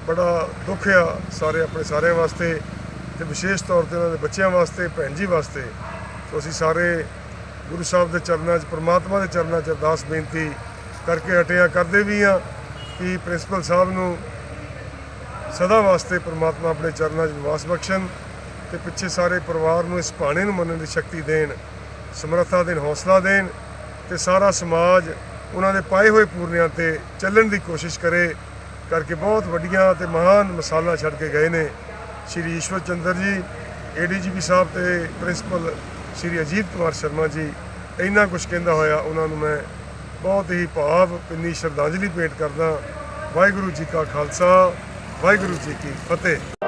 ਬੜਾ ਦੁੱਖ ਆ ਸਾਰੇ ਆਪਣੇ ਸਾਰਿਆਂ ਵਾਸਤੇ, ਤੇ ਵਿਸ਼ੇਸ਼ ਤੌਰ ਤੇ ਉਹਨਾਂ ਦੇ ਬੱਚਿਆਂ ਵਾਸਤੇ, ਭੈਣ ਜੀ ਵਾਸਤੇ। ਸੋ ਅਸੀਂ ਸਾਰੇ ਗੁਰੂ ਸਾਹਿਬ ਦੇ ਚਰਨਾਂ 'ਚ, ਪ੍ਰਮਾਤਮਾ ਦੇ ਚਰਨਾਂ 'ਚ ਅਰਦਾਸ ਬੇਨਤੀ ਕਰਕੇ ਹਟੇ ਹਾਂ, ਕਰਦੇ ਵੀ ਹਾਂ ਕਿ ਪ੍ਰਿੰਸੀਪਲ ਸਾਹਿਬ ਨੂੰ ਸਦਾ ਵਾਸਤੇ ਪ੍ਰਮਾਤਮਾ ਆਪਣੇ ਚਰਨਾਂ 'ਚ ਨਿਵਾਸ ਬਖਸ਼ਣ, ਤੇ ਪਿੱਛੇ ਸਾਰੇ ਪਰਿਵਾਰ ਨੂੰ ਇਸ ਭਾਣੇ ਨੂੰ ਮੰਨਣ ਦੀ ਸ਼ਕਤੀ ਦੇਣ, ਸਮਰੱਥਾ ਦੇਣ, ਹੌਸਲਾ ਦੇਣ, ਤੇ ਸਾਰਾ ਸਮਾਜ ਉਹਨਾਂ ਦੇ ਪਾਏ ਹੋਏ ਪੂਰਨਿਆਂ ਤੇ ਚੱਲਣ ਦੀ ਕੋਸ਼ਿਸ਼ ਕਰੇ। ਕਰਕੇ ਬਹੁਤ ਵੱਡੀਆਂ ਤੇ ਮਹਾਨ ਮਿਸਾਲਾਂ ਛੱਡ ਕੇ ਗਏ ਨੇ ਸ਼੍ਰੀ ਈਸ਼ਵਰ ਚੰਦਰ ਜੀ, ADGP ਸਾਹਿਬ ਤੇ ਪ੍ਰਿੰਸੀਪਲ ਸ਼੍ਰੀ ਅਜੀਤ ਕੁਮਾਰ ਸ਼ਰਮਾ ਜੀ। ਇੰਨਾ ਕੁਝ ਕਹਿੰਦਾ ਹੋਇਆ ਉਹਨਾਂ ਨੂੰ ਮੈਂ ਬਹੁਤ ਹੀ ਭਾਵ ਭਿੰਨੀ ਸ਼ਰਧਾਂਜਲੀ ਭੇਟ ਕਰਦਾ। ਵਾਹਿਗੁਰੂ ਜੀ ਕਾ ਖਾਲਸਾ, ਵਾਹਿਗੁਰੂ ਜੀ ਕੀ ਫਤਿਹ।